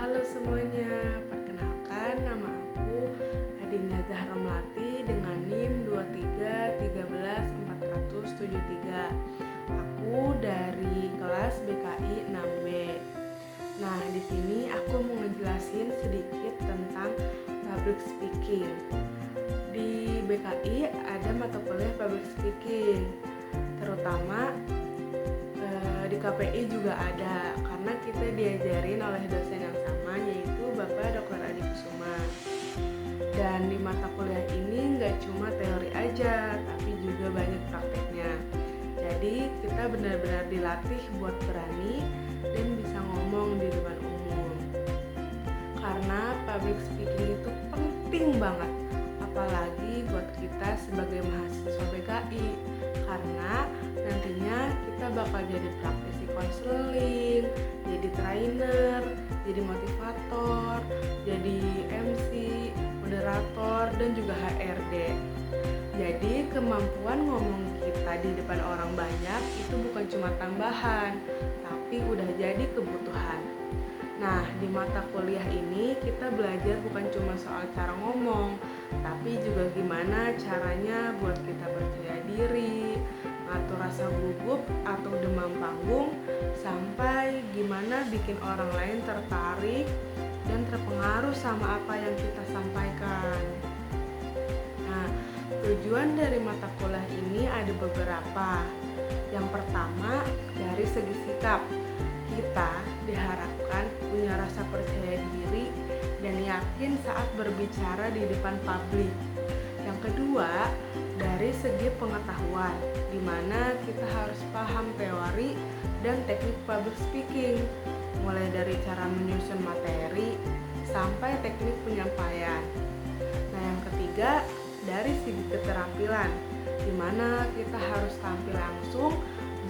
Halo semuanya, perkenalkan nama aku Adinda Zahra Melati dengan NIM 2313473. Aku dari kelas BKI 6B. Nah, di sini aku mau ngejelasin sedikit tentang public speaking. Di BKI ada mata kuliah public speaking, terutama di KPI juga ada, karena kita diajarin oleh dosen yang sama, yaitu Bapak Dr. Adi Kusuma. Dan di mata kuliah ini nggak cuma teori aja, tapi juga banyak prakteknya. Jadi kita benar-benar dilatih buat berani dan bisa ngomong di depan umum. Karena public speaking itu penting banget, apalagi buat kita sebagai mahasiswa BKI, karena nantinya kita bakal jadi praktisi konseling, jadi trainer, jadi motivator, jadi MC, moderator, dan juga HRD. Jadi kemampuan ngomong kita di depan orang banyak itu bukan cuma tambahan, tapi udah jadi kebutuhan. Nah, di mata kuliah ini kita belajar bukan cuma soal cara ngomong, tapi juga gimana caranya buat kita percaya diri, ngatur rasa gugup atau demam panggung, sampai gimana bikin orang lain tertarik dan terpengaruh sama apa yang kita sampaikan. Nah, tujuan dari mata kuliah ini ada beberapa. Yang pertama, dari segi sikap. Kita diharapkan punya rasa percaya diri dan yakin saat berbicara di depan publik. Yang kedua, dari segi pengetahuan, di mana kita harus paham teori dan teknik public speaking, mulai dari cara menyusun materi sampai teknik penyampaian. Nah, yang ketiga, dari segi keterampilan, di mana kita harus tampil langsung,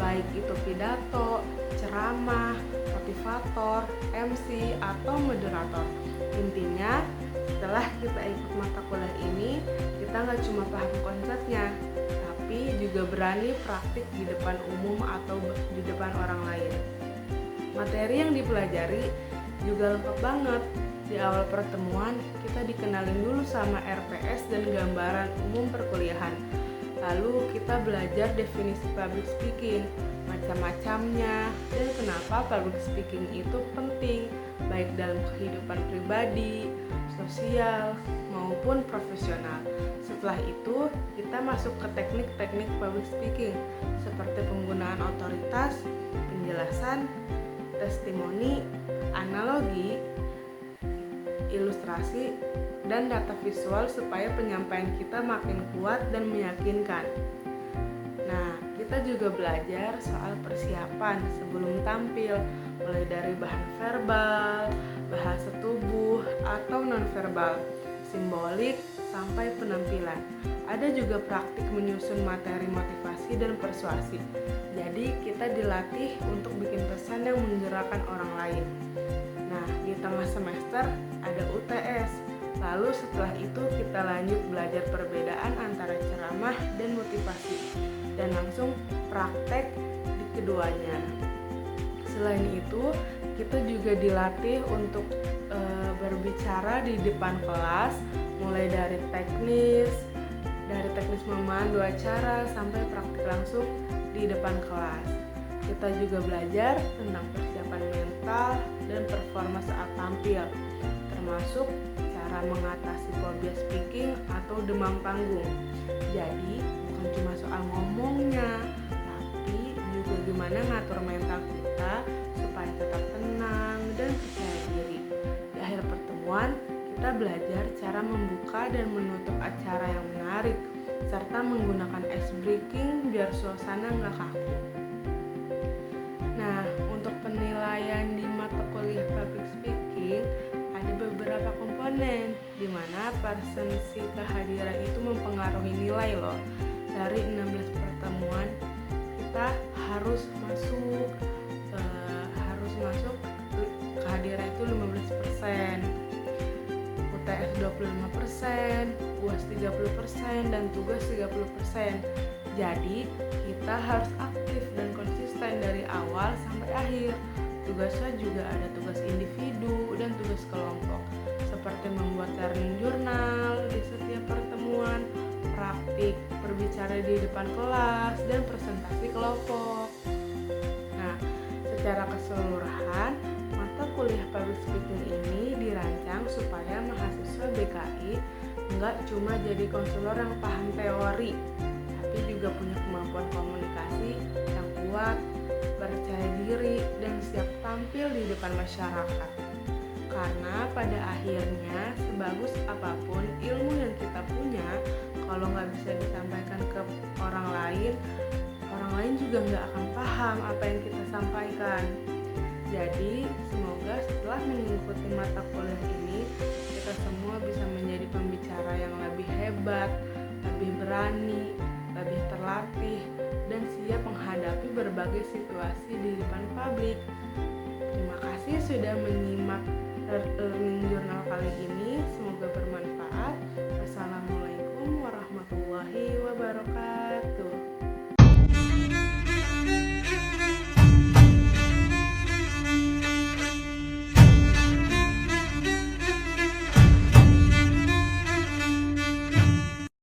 baik itu pidato, ceramah, motivator, MC, atau moderator. Intinya, setelah kita ikut mata kuliah ini, kita nggak cuma paham konsepnya, tapi juga berani praktik di depan umum atau di depan orang lain. Materi yang dipelajari juga lengkap banget. Di awal pertemuan, kita dikenalin dulu sama RPS dan gambaran umum perkuliahan. Lalu kita belajar definisi public speaking, macam-macamnya, dan kenapa public speaking itu penting, baik dalam kehidupan pribadi, sosial, maupun profesional. Setelah itu, kita masuk ke teknik-teknik public speaking, seperti penggunaan otoritas, penjelasan, testimoni, analogi, ilustrasi, dan data visual supaya penyampaian kita makin kuat dan meyakinkan. Nah, kita juga belajar soal persiapan sebelum tampil, mulai dari bahan verbal, bahasa tubuh, atau nonverbal, simbolik, sampai penampilan. Ada juga praktik menyusun materi motivasi dan persuasi. Jadi, kita dilatih untuk bikin pesan yang menggerakkan orang lain. Nah, di tengah semester ada UTS. Lalu setelah itu kita lanjut belajar perbedaan antara ceramah dan motivasi, dan langsung praktek di keduanya. Selain itu, kita juga dilatih untuk berbicara di depan kelas, mulai dari teknis memandu acara sampai praktik langsung di depan kelas. Kita juga belajar tentang persiapan mental dan performa saat tampil, termasuk cara mengatasi phobia speaking atau demam panggung. Jadi, bukan cuma soal ngomongnya, tapi juga gimana ngatur mental kita supaya tetap tenang dan percaya diri. Di akhir pertemuan, kita belajar cara membuka dan menutup acara yang menarik, serta menggunakan ice breaking biar suasana nggak kaku. Nah, untuk penilaian di mata kuliah public speaking, ada beberapa komponen di mana presensi kehadiran itu mempengaruhi nilai loh. Dari 16 pertemuan kita harus masuk kehadiran itu 15%, UTS 25%, UAS 30%, dan tugas 30%. Jadi kita harus aktif dan konsisten dari awal sampai akhir. Tugasnya juga ada tugas individu dan tugas kelompok, seperti membuat learning journal di setiap pertemuan, praktik, berbicara di depan kelas, dan presentasi kelompok. Nah, secara keseluruhan, mata kuliah public speaking ini dirancang supaya mahasiswa BKI nggak cuma jadi konselor yang paham teori, tapi juga punya kemampuan komunikasi yang kuat, percaya diri, dan siap tampil di depan masyarakat. Karena pada akhirnya, sebagus apapun ilmu yang kita punya, kalau nggak bisa disampaikan ke orang lain juga nggak akan paham apa yang kita sampaikan. Jadi, semoga setelah mengikuti mata kuliah ini, kita semua bisa menjadi pembicara yang lebih hebat, lebih berani, lebih terlatih, dan siap menghadapi berbagai situasi di depan publik. Terima kasih sudah menyimak learning journal kali ini.